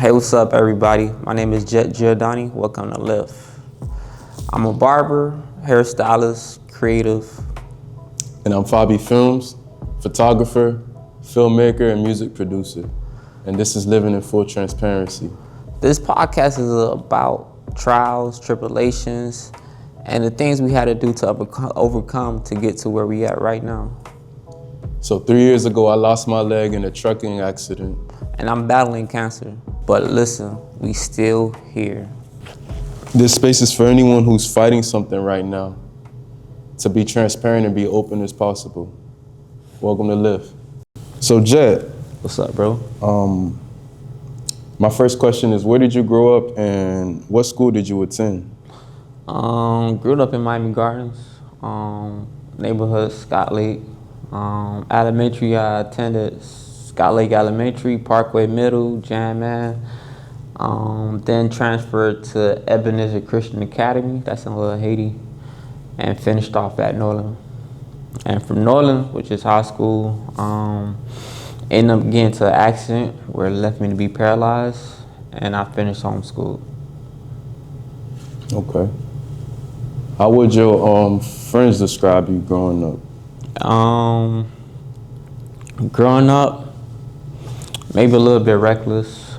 Hey, what's up, everybody? My name is Giordani. Welcome to L.I.F.T. I'm a barber, hairstylist, creative. And I'm Fabi Films, photographer, filmmaker, and music producer. And this is Living in Full Transparency. This podcast is about trials, tribulations, and the things we had to do to overcome to get to where we at right now. So 3 years ago, I lost my leg in a trucking accident. And I'm battling cancer. But listen, we still here. This space is for anyone who's fighting something right now, to be transparent and be open as possible. Welcome to L.I.F.T. So Jet. What's up, bro? My first question is, where did you grow up and what school did you attend? Grew up in Miami Gardens, neighborhood Scott Lake. Elementary, I attended Scott Lake Elementary, Parkway Middle, Jam Man. Then transferred to Ebenezer Christian Academy, that's in Little Haiti, and finished off at Norland. And from Norland, which is high school, ended up getting to an accident where it left me to be paralyzed, and I finished homeschool. Okay. How would your friends describe you growing up? Growing up, maybe a little bit reckless.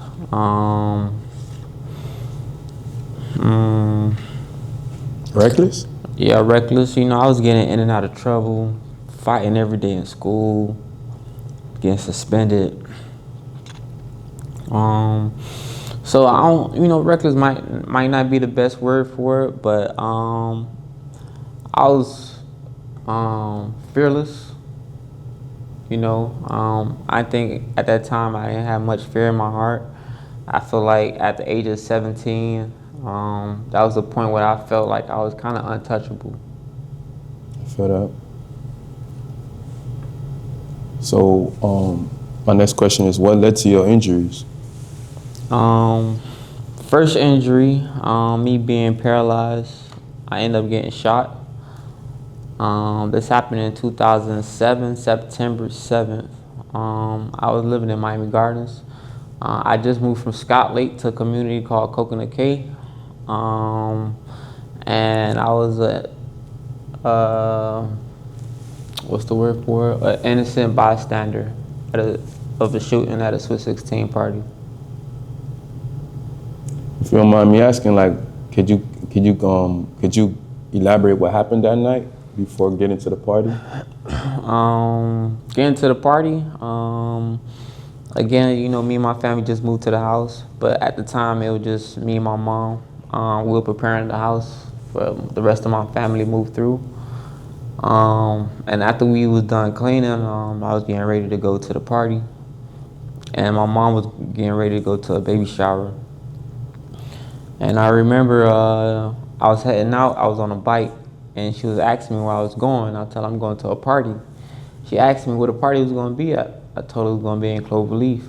Reckless? Yeah, reckless. You know, I was getting in and out of trouble, fighting every day in school, getting suspended. So I don't, reckless might not be the best word for it, but I was fearless. I think at that time I didn't have much fear in my heart. I feel like at the age of 17, that was the point where I felt like I was kind of untouchable. I feel that. So, my next question is, what led to your injuries? First injury, me being paralyzed, I ended up getting shot. This happened in 2007, September 7th. I was living in Miami Gardens. I just moved from Scott Lake to a community called Coconut Cay. And I was what's the word for it? An innocent bystander of a shooting at a Sweet 16 party. If you don't mind me asking, like, could you elaborate what happened that night before getting to the party? Getting to the party, again, me and my family just moved to the house, but at the time it was just me and my mom. We were preparing the house for the rest of my family to move through. And after we was done cleaning, I was getting ready to go to the party. And my mom was getting ready to go to a baby shower. And I remember I was heading out, I was on a bike, and she was asking me where I was going. I told her I'm going to a party. She asked me where the party was going to be at. I told her it was going to be in Cloverleaf.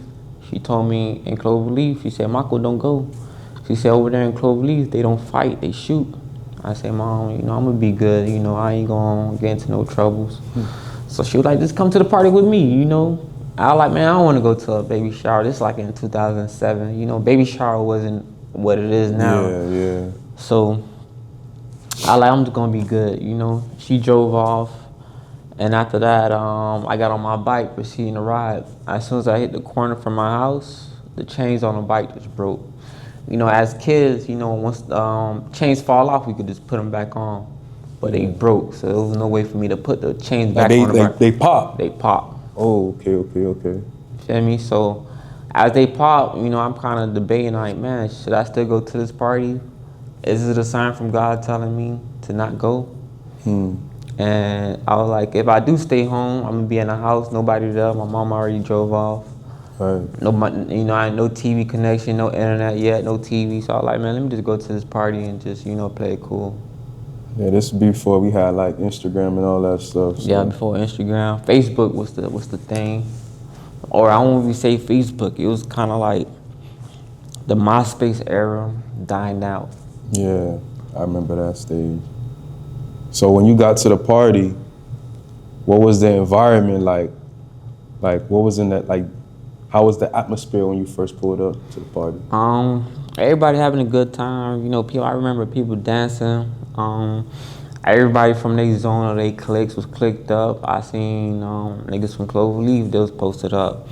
She told me in Cloverleaf, she said, Marco, don't go. She said, over there in Cloverleaf, they don't fight, they shoot. I said, Mom, I'm going to be good. I ain't going to get into no troubles. So she was like, just come to the party with me, I was like, man, I don't want to go to a baby shower. This is like in 2007. Baby shower wasn't what it is now. Yeah. So I'm just going to be good, She drove off. And after that, I got on my bike, proceeding to ride. As soon as I hit the corner from my house, the chains on the bike just broke. As kids, once chains fall off, we could just put them back on. But they broke, so there was no way for me to put the chains back on the bike. They pop? They pop. Oh, okay. You feel me? So as they pop, I'm kind of debating, like, man, should I still go to this party? Is it a sign from God telling me to not go? And I was like, if I do stay home, I'm gonna be in the house, nobody there. My mom already drove off. Right. Nobody, I had no TV connection, no internet yet, no TV. So I was like, man, let me just go to this party and just, play it cool. Yeah, this is before we had like Instagram and all that stuff. So. Yeah, before Instagram. Facebook was the thing. Or I won't even say Facebook. It was kind of like the MySpace era dying out. Yeah, I remember that stage. So when you got to the party, what was the environment like? Like, what was in that, like, How was the atmosphere when you first pulled up to the party? Everybody having a good time. You know, people. I remember people dancing. Everybody from their zone or their cliques was clicked up. I seen niggas from Cloverleaf, they was posted up.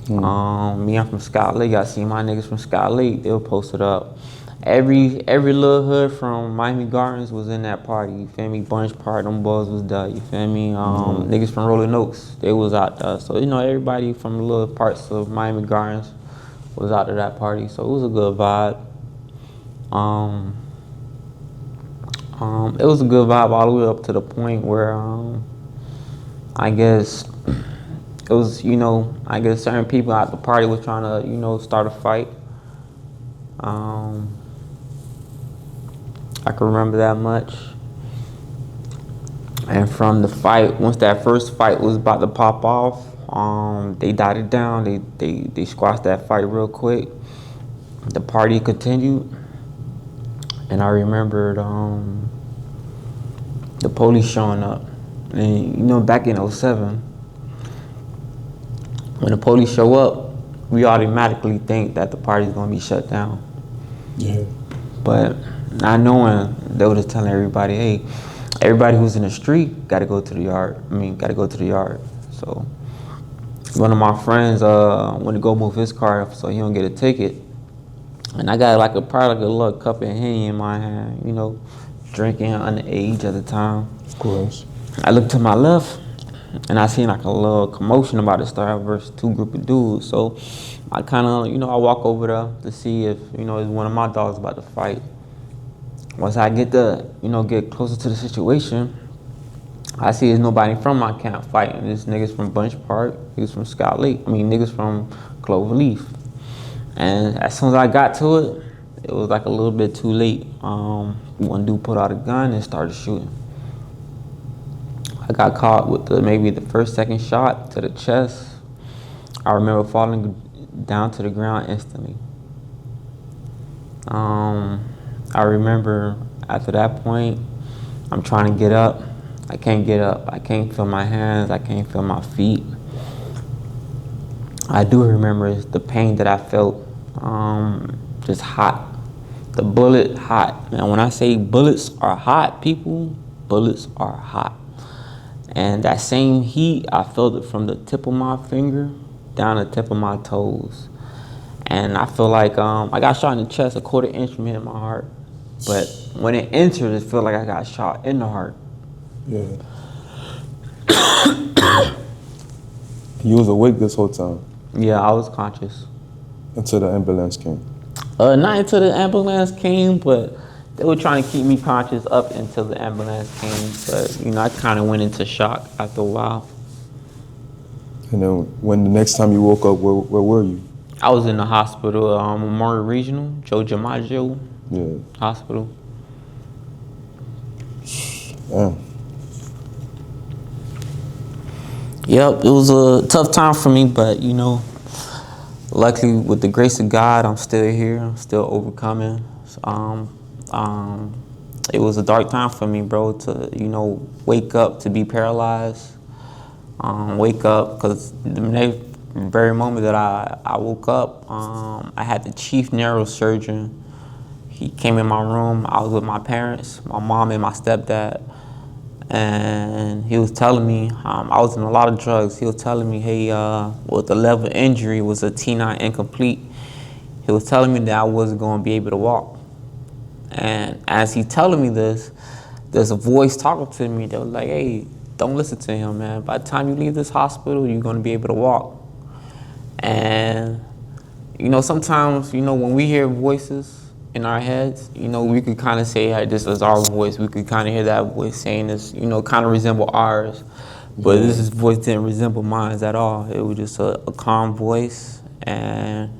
Me, I'm from Scott Lake. I seen my niggas from Scott Lake, they were posted up. Every little hood from Miami Gardens was in that party. You feel me? Bunch Park, them boys was there. You feel me? Niggas from Rolling Oaks, they was out there. So you know, everybody from the little parts of Miami Gardens was out to that party. So it was a good vibe. It was a good vibe all the way up to the point where I guess it was, you know, I guess certain people at the party was trying to, you know, start a fight. I can remember that much. And from the fight, once that first fight was about to pop off, they died it down. They squashed that fight real quick. The party continued, and I remembered the police showing up. And you know, back in '07, when the police show up, we automatically think that the party's gonna be shut down. Yeah. But not knowing, they were just telling everybody, hey, everybody who's in the street gotta go to the yard. Gotta go to the yard. So one of my friends went to go move his car so he don't get a ticket. And I got probably a little cup of Henny in my hand, you know, drinking underage at the time. Of course. I looked to my left and I seen like a little commotion about to start versus two group of dudes. So I kind of, you know, I walk over there to see if, you know, it's one of my dogs about to fight. Once I get get closer to the situation, I see there's nobody from my camp fighting. There's niggas from Bunch Park, niggas from Scott Lake, niggas from Cloverleaf. And as soon as I got to it, it was like a little bit too late. One dude put out a gun and started shooting. I got caught with maybe the first, second shot to the chest. I remember falling down to the ground instantly. I remember after that point, I'm trying to get up. I can't get up. I can't feel my hands. I can't feel my feet. I do remember the pain that I felt, just hot. The bullet hot. And when I say bullets are hot, people, bullets are hot. And that same heat, I felt it from the tip of my finger down the tip of my toes. And I feel like I got shot in the chest, a 1/4 inch from hitting my heart. But when it entered, it felt like I got shot in the heart. Yeah. You was awake this whole time? Yeah, I was conscious. Until the ambulance came? Not until the ambulance came, but they were trying to keep me conscious up until the ambulance came. But, you know, I kind of went into shock after a while. And then when the next time you woke up, where were you? I was in the hospital, Memorial Regional, Joe Gimaggio Hospital. Damn. Yep, it was a tough time for me, but, you know, luckily with the grace of God, I'm still here. I'm still overcoming. It was a dark time for me, bro, to, you know, wake up to be paralyzed. Wake up, because the very moment that I woke up, I had the chief neurosurgeon. He came in my room. I was with my parents, my mom and my stepdad. And he was telling me, I was in a lot of drugs. He was telling me, hey, the level of injury was a T9 incomplete. He was telling me that I wasn't going to be able to walk. And as he telling me this, there's a voice talking to me that was like, hey, don't listen to him, man. By the time you leave this hospital, you're going to be able to walk. And, you know, sometimes, you know, when we hear voices in our heads, you know, we could kind of say, hey, this is our voice. We could kind of hear that voice saying this, you know, kind of resemble ours. But this voice didn't resemble mine at all. It was just a calm voice, and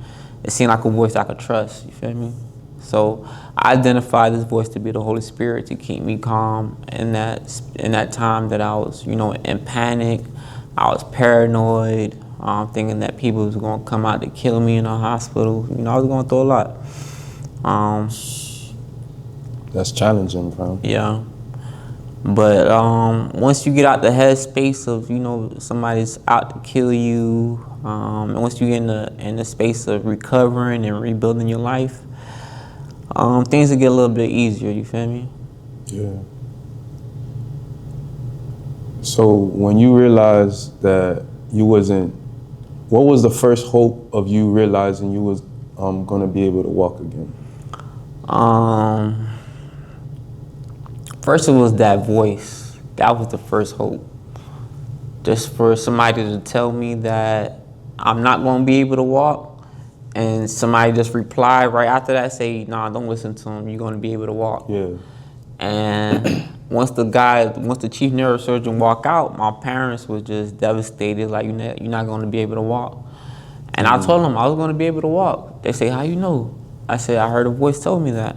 it seemed like a voice I could trust, you feel me? So I identified this voice to be the Holy Spirit to keep me calm in that time that I was, you know, in panic. I was paranoid, thinking that people was going to come out to kill me in the hospital. You know, I was going through a lot. That's challenging, bro. Yeah. But once you get out the headspace of, you know, somebody's out to kill you, and once you get in the space of recovering and rebuilding your life, things will get a little bit easier. You feel me? Yeah. So when you realized that you wasn't, what was the first hope of you realizing you was gonna be able to walk again? First it was that voice. That was the first hope. Just for somebody to tell me that I'm not going to be able to walk, and somebody just reply right after that, say, "Nah, don't listen to him. You're going to be able to walk." Yeah. And once the chief neurosurgeon walked out, my parents was just devastated. Like, you're not going to be able to walk. And I told them I was going to be able to walk. They say, "How you know?" I said, "I heard a voice tell me that."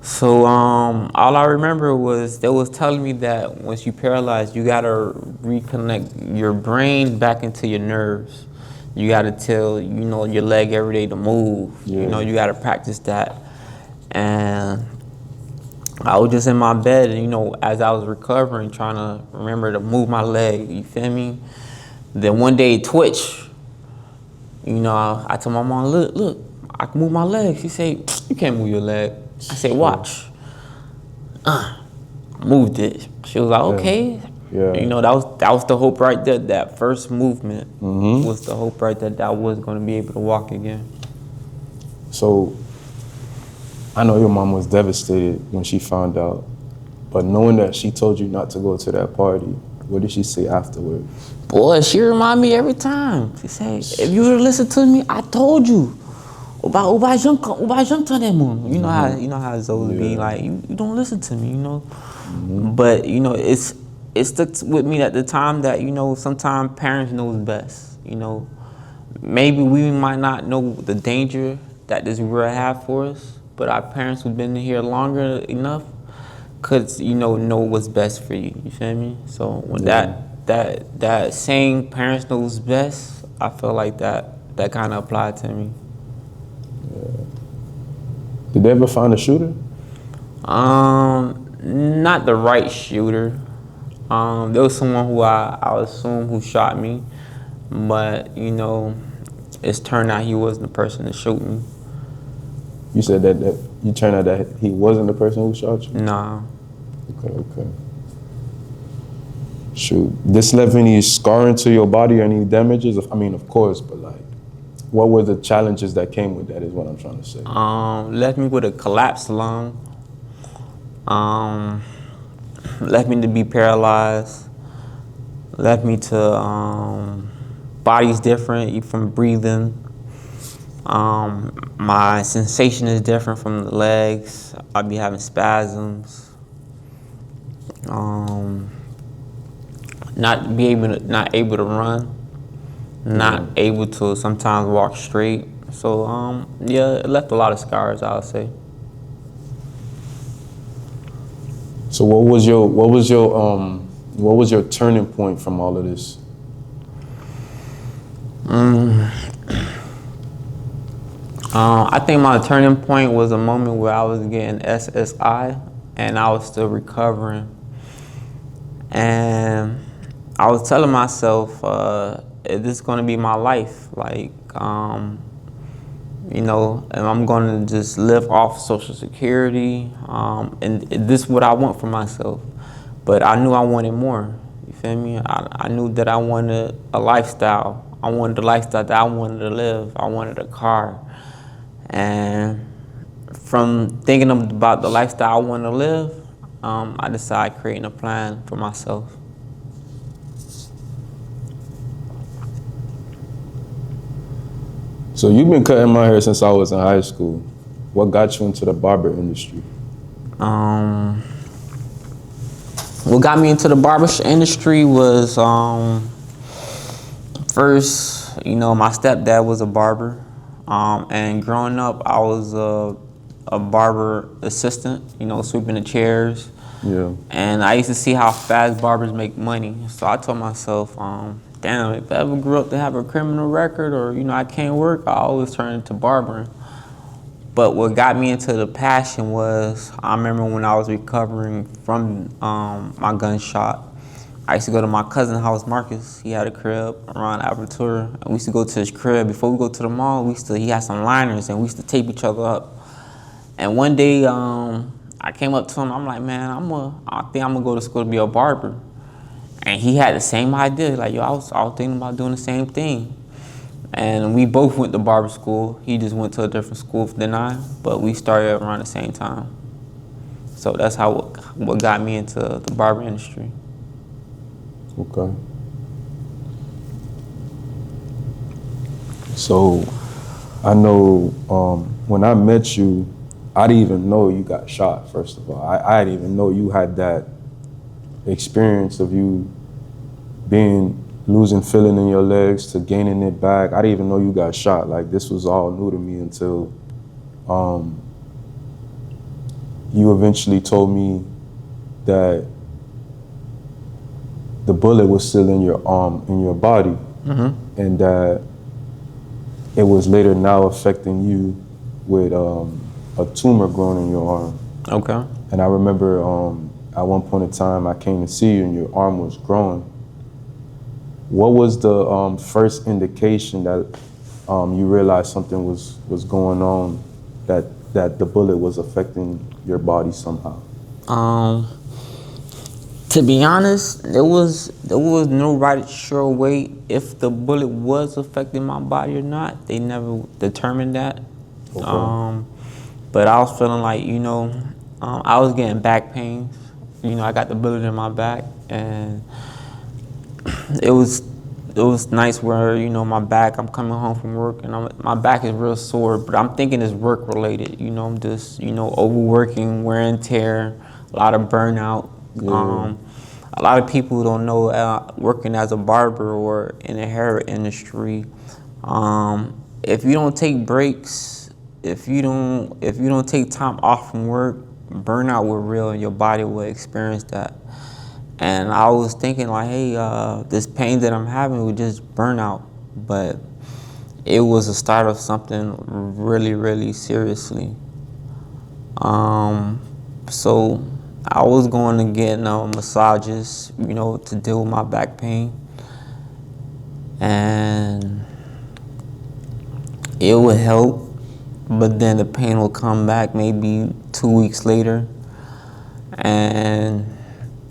So all I remember was they was telling me that once you paralyzed, you gotta reconnect your brain back into your nerves. You gotta tell, you know, your leg every day to move. Yeah. You know, you gotta practice that. And I was just in my bed, and, you know, as I was recovering, trying to remember to move my leg. You feel me? Then one day it twitched. You know, I told my mom, look, I can move my leg. She said, "You can't move your leg." I said, "Watch." Moved it. She was like, "Okay." Yeah. You know, that was the hope right there. That first movement was the hope right there that I was going to be able to walk again. So I know your mom was devastated when she found out, but knowing that she told you not to go to that party, what did she say afterwards? Boy, she remind me every time. She say, "If you would have listened to me, I told you. Uba jump to that moon." You know how Zoe be like, you don't listen to me, you know. But you know, it stuck with me at the time that, you know, sometimes parents knows best. You know, maybe we might not know the danger that this world have for us, but our parents who've been here longer enough could, you know what's best for you. You feel me? So when that saying, "parents knows best," I feel like that kind of applied to me. Did they ever find a shooter? Not the right shooter. There was someone who I assume who shot me, but, you know, it's turned out he wasn't the person to shoot me. You said that you turned out that he wasn't the person who shot you? Nah. Okay. Shoot. This left any scarring to your body or any damages? I mean, of course, but like, what were the challenges that came with that is what I'm trying to say. Left me with a collapsed lung. Left me to be paralyzed. Left me to body's different from breathing. My sensation is different from the legs. I'll be having spasms. Not able to run. Not able to sometimes walk straight. So yeah, it left a lot of scars, I would say. So what was your turning point from all of this? I think my turning point was a moment where I was getting SSI and I was still recovering. And I was telling myself, this is going to be my life. Like, you know, and I'm going to just live off Social Security. And this is what I want for myself. But I knew I wanted more. You feel me? I knew that I wanted a lifestyle. I wanted the lifestyle that I wanted to live. I wanted a car. And from thinking about the lifestyle I wanted to live, I decided creating a plan for myself. So you've been cutting my hair since I was in high school. What got you into the barber industry? What got me into the barber industry was first, you know, my stepdad was a barber. And growing up, I was a barber assistant, you know, sweeping the chairs. Yeah. And I used to see how fast barbers make money. So I told myself, damn, if I ever grew up to have a criminal record or, you know, I can't work, I always turn into barbering. But what got me into the passion was, I remember when I was recovering from my gunshot, I used to go to my cousin's house, Marcus. He had a crib around Aventura. And we used to go to his crib. Before we go to the mall, he had some liners, and we used to tape each other up. And one day, I came up to him. I'm like, man, I think I'm gonna go to school to be a barber. And he had the same idea. Like, yo, I was thinking about doing the same thing. And we both went to barber school. He just went to a different school than I, but we started around the same time. So that's what got me into the barber industry. Okay. So I know when I met you, I didn't even know you got shot, first of all. I didn't even know you had that experience of you losing feeling in your legs to gaining it back. I didn't even know you got shot. Like, this was all new to me until you eventually told me that the bullet was still in your arm, in your body, and that it was later now affecting you with a tumor growing in your arm. Okay. And I remember at one point in time I came to see you and your arm was growing. What was the first indication that you realized something was going on, that the bullet was affecting your body somehow? To be honest, there was no right sure way if the bullet was affecting my body or not. They never determined that. Okay. But I was feeling like, I was getting back pains. I got the bullet in my back, and it was nice where, my back, I'm coming home from work and my back is real sore, but I'm thinking it's work related. I'm just, overworking, wear and tear, a lot of burnout. Yeah. A lot of people don't know, working as a barber or in the hair industry, if you don't take breaks, if you don't take time off from work, burnout will real and your body will experience that. And I was thinking like, hey, this pain that I'm having was just burnout, but it was the start of something really, really seriously. So I was going to get massages, to deal with my back pain, and it would help, but then the pain will come back maybe 2 weeks later, and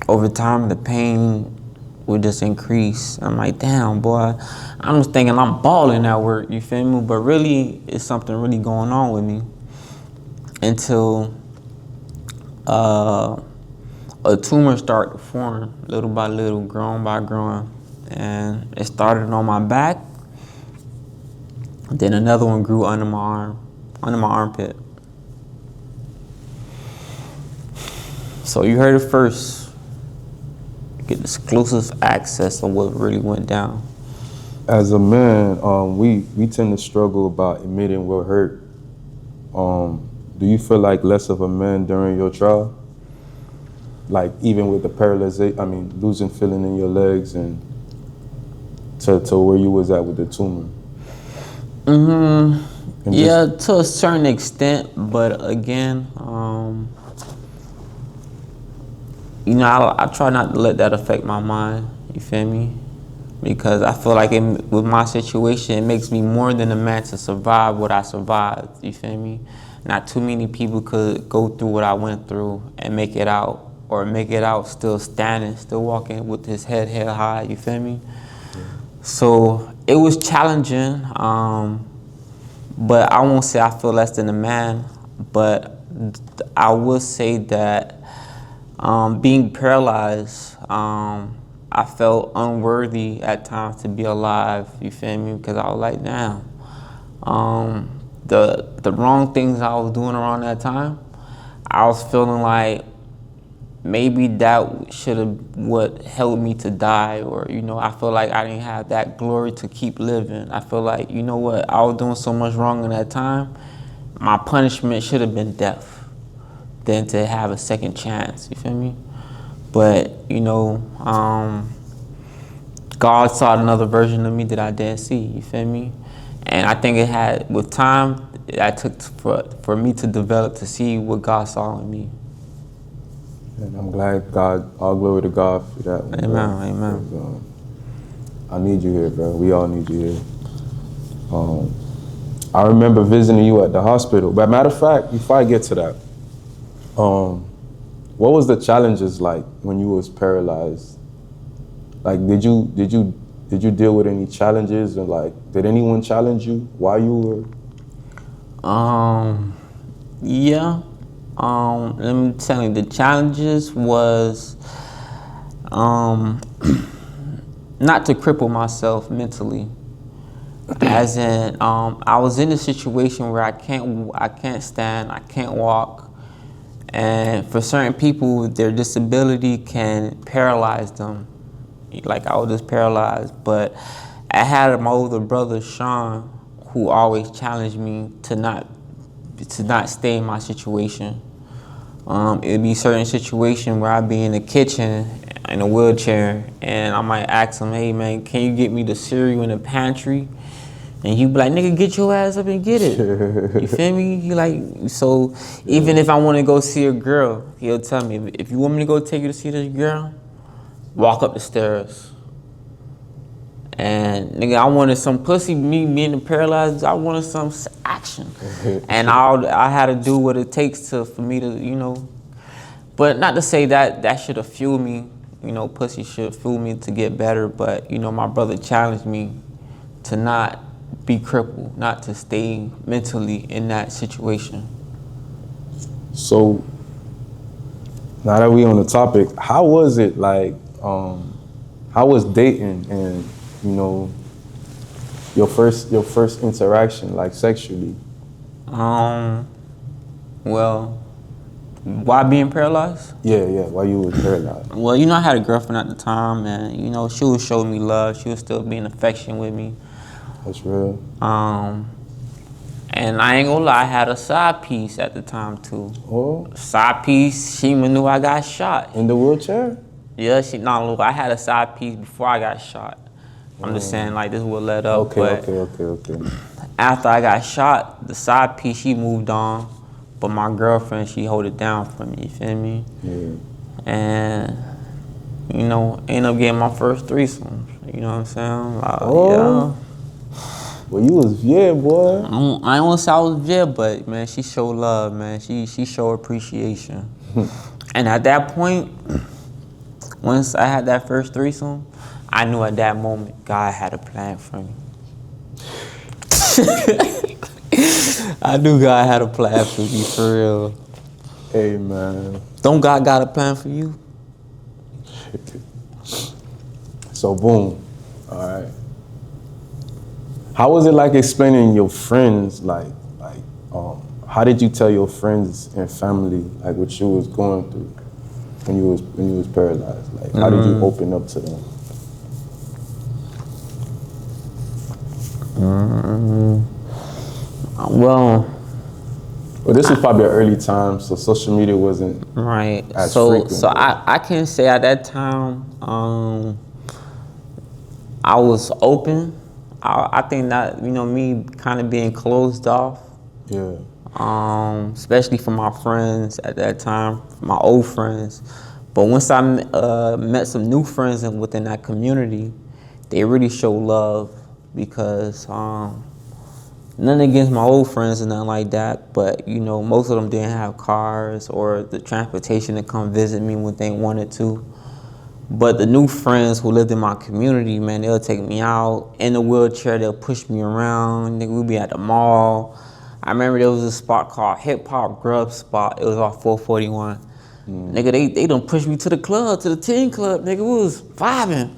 over time the pain would just increase. I'm like, damn, boy, I'm just thinking I'm balling at work, you feel me? But really, it's something really going on with me until a tumor started to form little by little, growing by growing. And it started on my back. Then another one grew under my arm, under my armpit. So you heard it first. Get exclusive access on what really went down. As a man, we tend to struggle about admitting we're hurt. Do you feel like less of a man during your trial? Like, even with the paralyzation, losing feeling in your legs and to where you was at with the tumor? Yeah, to a certain extent, but again, I try not to let that affect my mind, you feel me? Because I feel like with my situation, it makes me more than a man to survive what I survived, you feel me? Not too many people could go through what I went through and make it out, or make it out still standing, still walking with his head held high, you feel me? Yeah. So it was challenging, but I won't say I feel less than a man, but I will say that being paralyzed, I felt unworthy at times to be alive, you feel me? Because I was like, damn, the wrong things I was doing around that time, I was feeling like maybe that should have what helped me to die, or I feel like I didn't have that glory to keep living. I feel like, what, I was doing so much wrong in that time, my punishment should have been death than to have a second chance, you feel me? But, God saw another version of me that I didn't see, you feel me? And I think with time, that took for me to develop, to see what God saw in me. And I'm glad God, all glory to God for that one. Amen, bro. amen. 'Cause, I need you here, bro. We all need you here. I remember visiting you at the hospital. But matter of fact, before I get to that, what was the challenges like when you was paralyzed? Like, did you deal with any challenges, and like, did anyone challenge you while you were? Yeah. Let me tell you, the challenges was not to cripple myself mentally. As in, I was in a situation where I can't stand, I can't walk, and for certain people, their disability can paralyze them. Like, I was just paralyzed, but I had my older brother Sean, who always challenged me to not stay in my situation. It'd be certain situation where I'd be in the kitchen in a wheelchair, and I might ask him, "Hey man, can you get me the cereal in the pantry?" And he'd be like, "Nigga, get your ass up and get it." You feel me? He like, so even if I want to go see a girl, he'll tell me, "If you want me to go take you to see this girl, walk up the stairs." And nigga, I wanted some pussy. Me being paralyzed, I wanted some action, and I had to do what it takes for me to, But not to say that should have fueled me. Pussy should fuel me to get better. But my brother challenged me to not be crippled, not to stay mentally in that situation. So now that we on the topic, how was it like? How was dating and your first interaction, like sexually? Well, why being paralyzed? Yeah. While you were paralyzed. Well, I had a girlfriend at the time, and she was showing me love. She was still being affectionate with me. That's real. And I ain't gonna lie, I had a side piece at the time too. Oh. Side piece, she even knew I got shot. In the wheelchair? Yeah, look, I had a side piece before I got shot. I'm just saying, like, this would let up. Okay. After I got shot, the side piece, she moved on. But my girlfriend, she hold it down for me, you feel me? Yeah. And, ended up getting my first threesome. You know what I'm saying? Like, yeah. Well, you was boy. I don't want to say I was but, man, she showed love, man. She showed appreciation. And at that point, once I had that first threesome, I knew at that moment God had a plan for me. I knew God had a plan for me, for real. Hey, man. Don't God got a plan for you? So, boom. All right. How was it like explaining your friends, how did you tell your friends and family, like, what you was going through when you was paralyzed? Like, how did you open up to them? Well, this was probably an early time, so social media wasn't right. as So frequent. I can say at that time, I was open. I think that, me kind of being closed off. Yeah. Especially for my friends at that time, my old friends. But once I met some new friends within that community, they really showed love because nothing against my old friends and nothing like that, but most of them didn't have cars or the transportation to come visit me when they wanted to. But the new friends who lived in my community, man, they'll take me out in a wheelchair, they'll push me around, nigga, we'll be at the mall. I remember there was a spot called Hip Hop Grub Spot. It was off 441. Nigga, they done pushed me to the club, to the teen club. Nigga, we was vibing.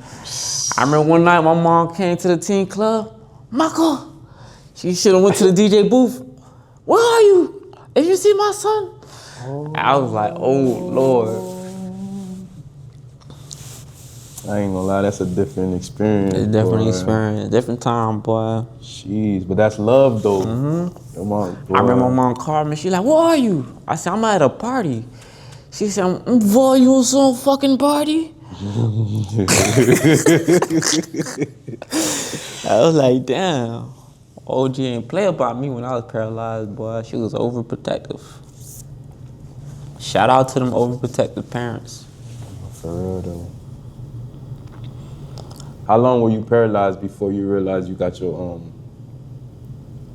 I remember one night my mom came to the teen club. Michael, she should have went to the DJ booth. Where are you? Did you see my son? I was like, oh Lord. I ain't gonna lie, that's a different experience. It's a different experience, different time, boy. Jeez, but that's love though. Come on, boy. I remember my mom called me. She like, where are you? I said, I'm at a party. She said, boy, you on some fucking party? I was like, damn. OG ain't play about me when I was paralyzed, boy. She was overprotective. Shout out to them overprotective parents. For real though. How long were you paralyzed before you realized you got your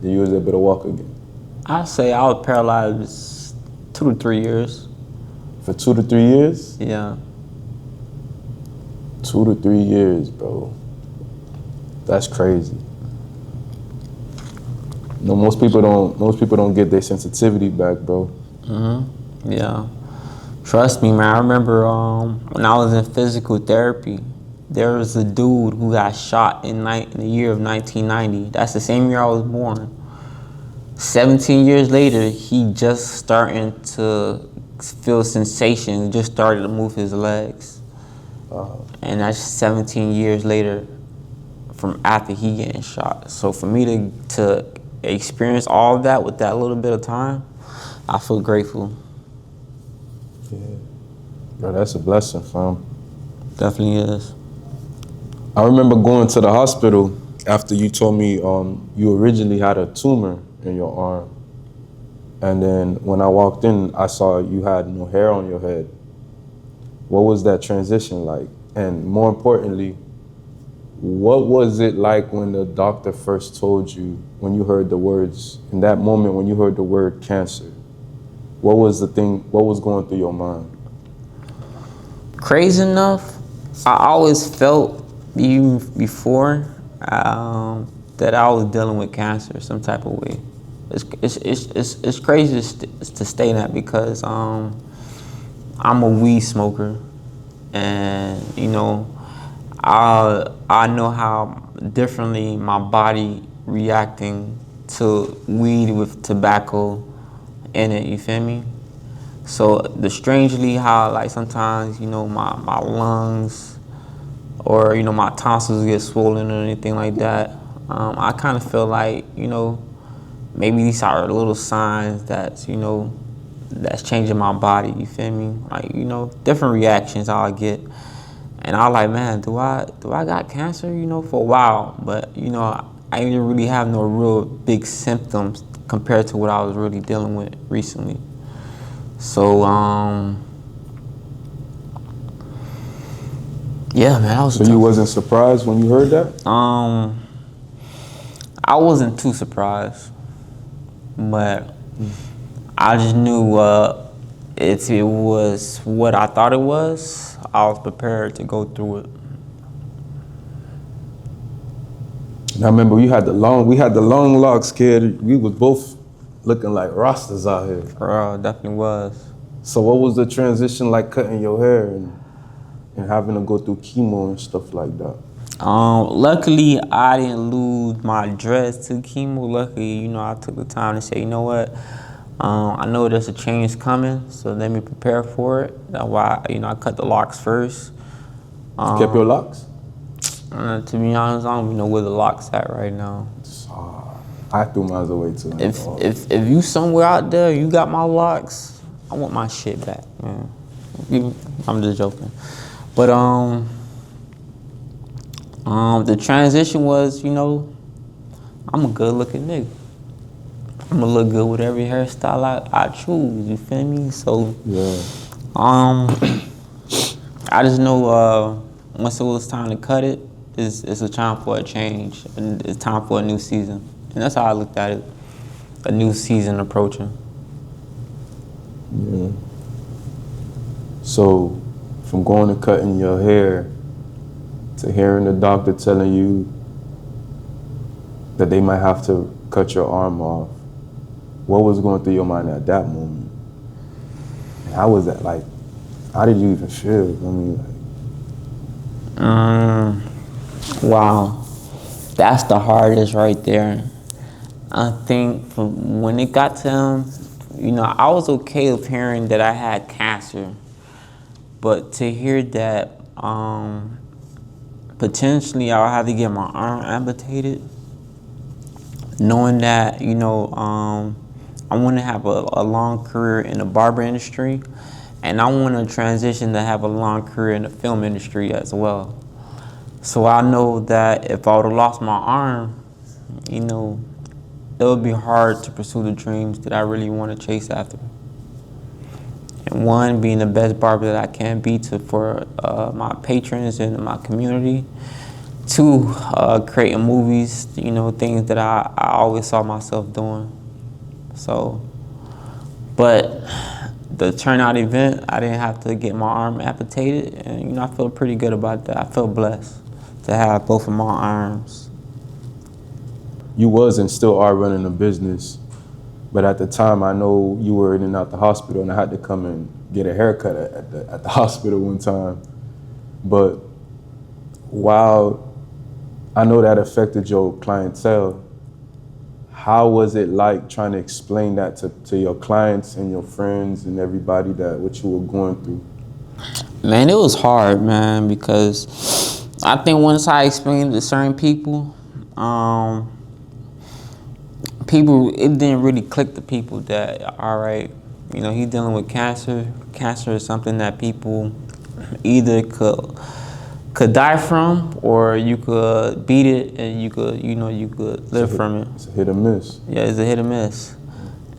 that you was able to walk again? I say I was paralyzed 2 to 3 years. For 2 to 3 years? Yeah. 2 to 3 years, bro. That's crazy. No, most people don't get their sensitivity back, bro. Yeah. Trust me, man. I remember when I was in physical therapy, there was a dude who got shot in the year of 1990. That's the same year I was born. 17 years later, he just starting to feel sensation, just started to move his legs. And that's 17 years later from after he getting shot. So for me to experience all of that with that little bit of time, I feel grateful. Yeah. Bro, that's a blessing, fam. Definitely is. I remember going to the hospital after you told me you originally had a tumor in your arm. And then when I walked in, I saw you had no hair on your head. What was that transition like? And more importantly, what was it like when the doctor first told you, when you heard the words, in that moment when you heard the word cancer? What was going through your mind? Crazy enough, I always felt even before that I was dealing with cancer some type of way. It's crazy to state that because I'm a weed smoker, and you know I know how differently my body reacting to weed with tobacco in it. You feel me? So the strangely how like sometimes my lungs or my tonsils get swollen or anything like that. I kind of feel like maybe these are little signs that's that's changing my body. You feel me? Like different reactions I'll get, and I like, man, do I got cancer? For a while, but I didn't really have no real big symptoms compared to what I was really dealing with recently. So yeah, man, I was. So you wasn't surprised when you heard that? I wasn't too surprised, but I just knew if it was what I thought it was, I was prepared to go through it. And I remember we had the long locks, kid. We was both looking like Rastas out here. Definitely was. So what was the transition like cutting your hair and having to go through chemo and stuff like that? Luckily, I didn't lose my dreads to chemo. Luckily, I took the time to say, you know what, I know there's a change coming, so let me prepare for it. That's why, I cut the locks first. You kept your locks? To be honest, I don't even know where the locks at right now. I threw mine away too. If you somewhere out there, you got my locks, I want my shit back, man. I'm just joking. But the transition was, I'm a good looking nigga. I'm gonna look good with every hairstyle I choose, you feel me? So yeah. I just know once it was time to cut it, it's a time for a change, and it's time for a new season. And that's how I looked at it, a new season approaching. Yeah. So from going to cutting your hair to hearing the doctor telling you that they might have to cut your arm off, what was going through your mind at that moment? And how was that like? How did you even feel? I mean, Wow, that's the hardest right there. I think when it got to him, I was okay with hearing that I had cancer, but to hear that potentially I'll have to get my arm amputated, knowing that I want to have a long career in the barber industry, and I want to transition to have a long career in the film industry as well. So I know that if I would have lost my arm, it would be hard to pursue the dreams that I really want to chase after. And one, being the best barber that I can be for my patrons and my community. Two, creating movies, things that I always saw myself doing. So, but the turnout event, I didn't have to get my arm amputated, and I feel pretty good about that. I feel blessed to have both of my arms. You was and still are running a business, but at the time I know you were in and out the hospital, and I had to come and get a haircut at the hospital one time. But while I know that affected your clientele, how was it like trying to explain that to your clients and your friends and everybody that what you were going through? Man, it was hard, man, because I think once I explained to certain people, it didn't really click to people that, all right, he's dealing with cancer. Cancer is something that people either could die from, or you could beat it and you could live from it. It's a hit or miss. Yeah, it's a hit or miss.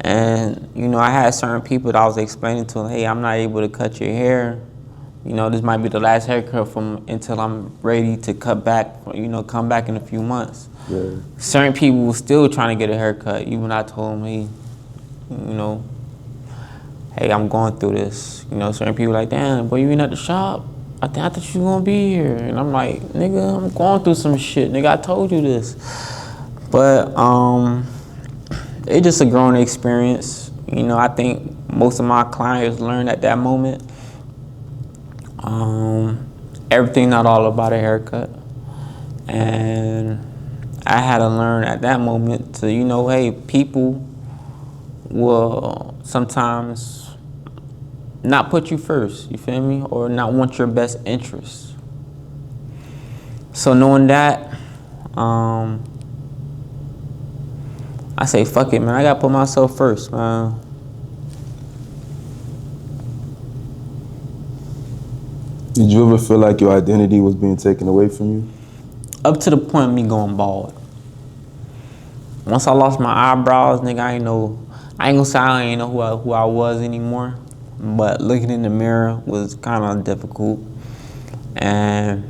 And, I had certain people that I was explaining to, hey, I'm not able to cut your hair. This might be the last haircut until I'm ready to cut back, come back in a few months. Yeah. Certain people were still trying to get a haircut, even I told them, hey, I'm going through this. Certain people like, damn, boy, you ain't at the shop? I thought you was gonna be here. And I'm like, nigga, I'm going through some shit. Nigga, I told you this. But it's just a growing experience. I think most of my clients learned at that moment. Everything not all about a haircut. And I had to learn at that moment to, hey, people will sometimes not put you first, you feel me? Or not want your best interests. So knowing that, I say, fuck it, man. I gotta put myself first, man. Did you ever feel like your identity was being taken away from you? Up to the point of me going bald. Once I lost my eyebrows, nigga, I ain't gonna say I ain't know who I was anymore. But looking in the mirror was kind of difficult. And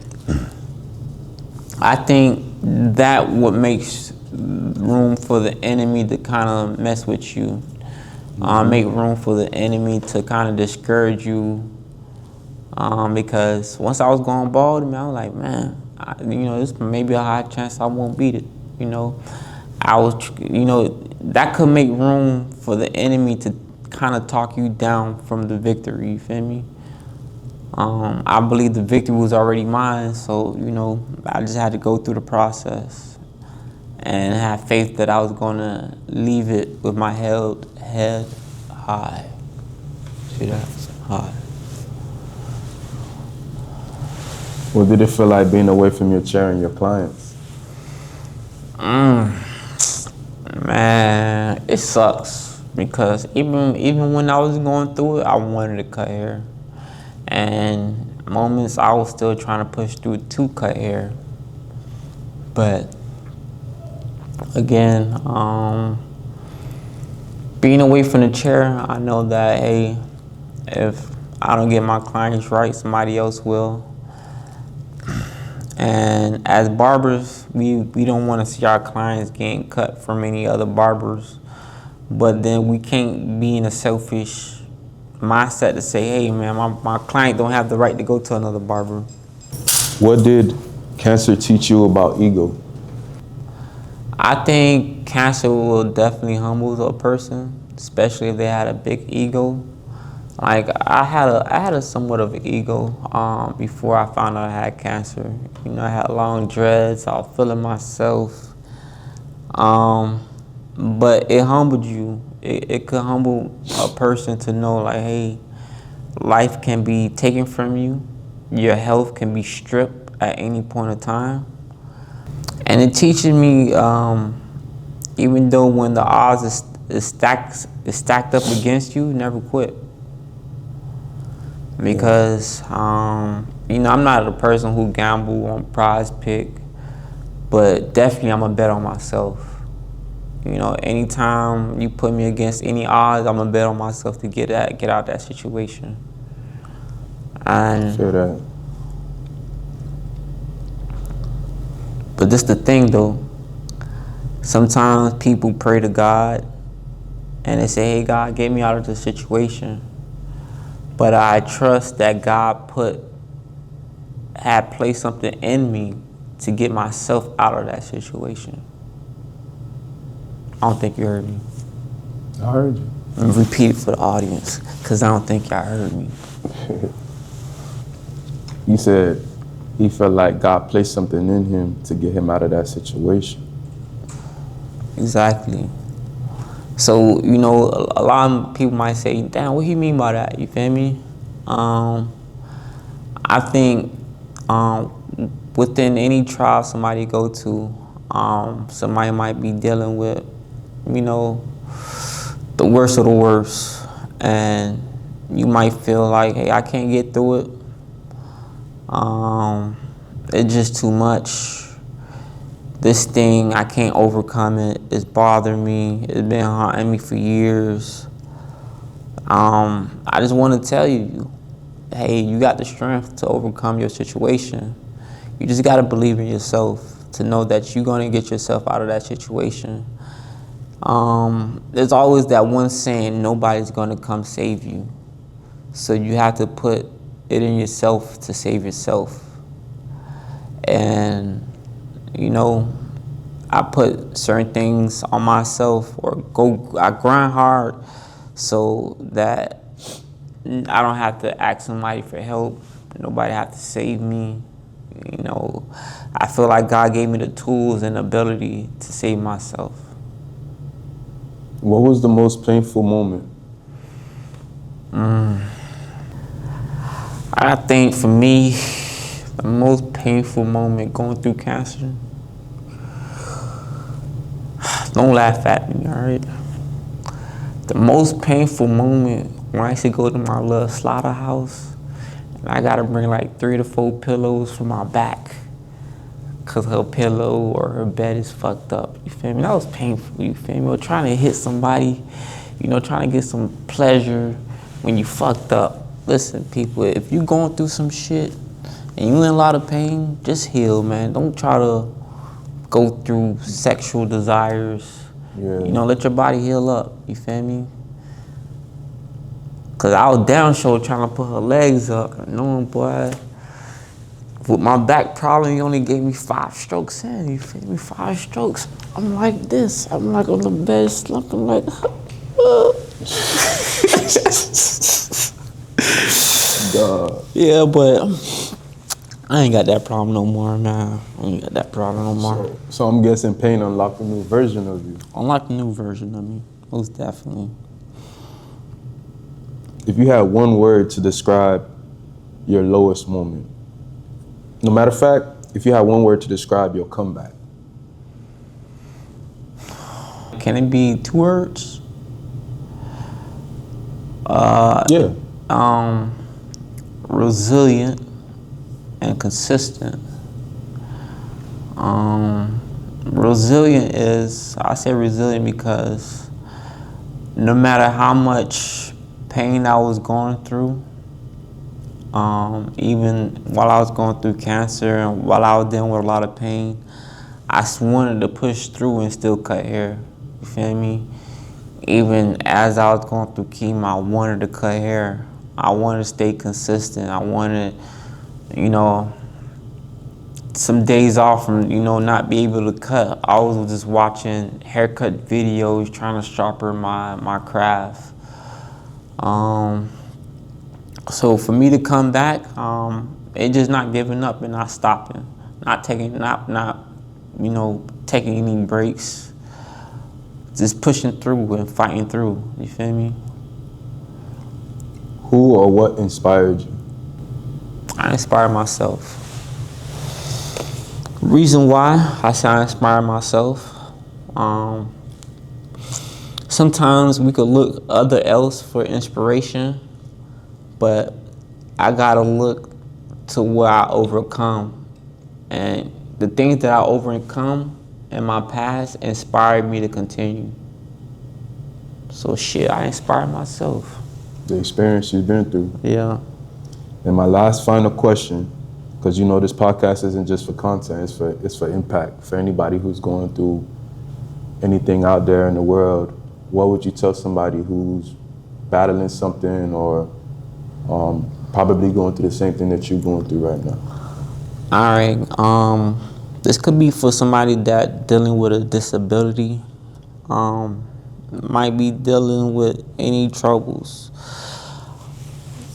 I think that what makes room for the enemy to kind of mess with you. Make room for the enemy to kind of discourage you. Because once I was going bald, man, I was like, man, this may be a high chance I won't beat it. I was, that could make room for the enemy to kind of talk you down from the victory, you feel me? I believe the victory was already mine, so, I just had to go through the process and have faith that I was gonna leave it with my head high. See that? High. What did it feel like being away from your chair and your clients? Man, it sucks. Because even when I was going through it, I wanted to cut hair. And moments I was still trying to push through to cut hair. But again, being away from the chair, I know that, hey, if I don't get my clients right, somebody else will. And as barbers, we don't want to see our clients getting cut from any other barbers. But then we can't be in a selfish mindset to say, hey, man, my client don't have the right to go to another barber. What did cancer teach you about ego? I think cancer will definitely humble a person, especially if they had a big ego. Like, I had a somewhat of an ego before I found out I had cancer. I had long dreads, I was feeling myself. But it humbled you. It could humble a person to know, like, hey, life can be taken from you. Your health can be stripped at any point in time. And it teaches me, even though when the odds is stacked up against you, never quit. Because, I'm not a person who gamble on prize pick, but definitely I'm a bet on myself. You know, anytime you put me against any odds, I'm gonna bet on myself to get out that situation. And Feel that. but this the thing though. Sometimes people pray to God and they say, "Hey God, get me out of this situation." But I trust that God had placed something in me to get myself out of that situation. I don't think you heard me. I heard you. Let me repeat it for the audience, because I don't think y'all heard me. You said he felt like God placed something in him to get him out of that situation. Exactly. So, you know, a lot of people might say, damn, what do you mean by that? You feel me? I think within any trial somebody go to, somebody might be dealing with, you know, the worst of the worst. And you might feel like, hey, I can't get through it. It's just too much. This thing, I can't overcome it. It's bothering me. It's been haunting me for years. I just want to tell you, hey, you got the strength to overcome your situation. You just got to believe in yourself to know that you're going to get yourself out of that situation. There's always that one saying, nobody's going to come save you. So you have to put it in yourself to save yourself. And, you know, I put certain things on myself, or I grind hard so that I don't have to ask somebody for help. Nobody have to save me. You know, I feel like God gave me the tools and ability to save myself. What was the most painful moment? I think for me, the most painful moment going through cancer, don't laugh at me, all right? The most painful moment when I used to go to my little slaughterhouse, and I gotta bring like 3 to 4 pillows for my back, cause her pillow or her bed is fucked up, you feel me? That was painful, you feel me? Or trying to hit somebody, you know, trying to get some pleasure when you fucked up. Listen, people, if you going through some shit and you in a lot of pain, just heal, man. Don't try to go through sexual desires. Yeah. You know, let your body heal up, you feel me? Cause I was down short trying to put her legs up, knowing, boy, with my back problem, he only gave me 5 strokes in, you feel me? 5 strokes. I'm like this, I'm like on the bed slumping like, God. yeah, but I ain't got that problem no more, man. I ain't got that problem no more. So I'm guessing pain unlocked a new version of you. Unlock a new version of me, most definitely. If you had one word to describe your lowest moment, no matter of fact, if you had one word to describe your comeback. Can it be 2 words? Yeah. Resilient and consistent. Resilient is, I say resilient because no matter how much pain I was going through, even while I was going through cancer and while I was dealing with a lot of pain, I wanted to push through and still cut hair. You feel me? Even as I was going through chemo, I wanted to cut hair. I wanted to stay consistent. I wanted, you know, some days off from, you know, not be able to cut. I was just watching haircut videos, trying to sharpen my craft. So for me to come back, it's just not giving up and not stopping, not taking any breaks, just pushing through and fighting through. You feel me? Who or what inspired you? I inspire myself. Reason why I say I inspire myself, sometimes we could look other else for inspiration, but I gotta look to where I overcome. And the things that I overcome in my past inspired me to continue. So shit, I inspired myself. The experience you've been through. Yeah. And my last final question, because you know this podcast isn't just for content, it's for impact. For anybody who's going through anything out there in the world, what would you tell somebody who's battling something or probably going through the same thing that you're going through right now? All right. This could be for somebody that dealing with a disability, might be dealing with any troubles.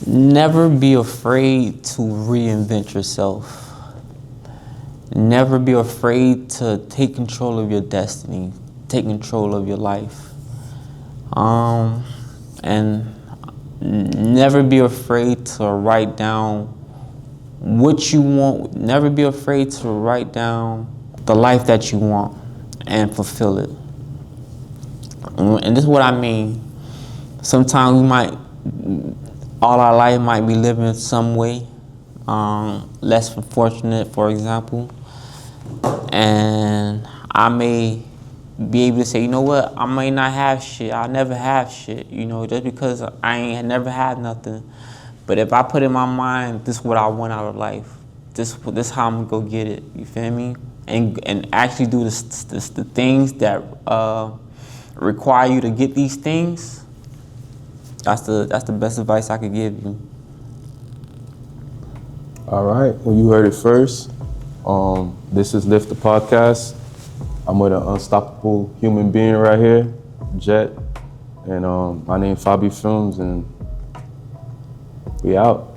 Never be afraid to reinvent yourself. Never be afraid to take control of your destiny, take control of your life. And never be afraid to write down what you want. Never be afraid to write down the life that you want and fulfill it. And this is what I mean. Sometimes we might, all our life might be living some way, less fortunate, for example. And I may be able to say, you know what, I may not have shit, I'll never have shit, you know, just because I ain't never had nothing. But if I put in my mind, this is what I want out of life, this how I'm gonna go get it, you feel me? And actually do the things that require you to get these things, that's the best advice I could give you. All right, well, you heard it first. This is L.I.F.T, the podcast. I'm with an unstoppable human being right here, Jet. And my name is Fabi Films, and we out.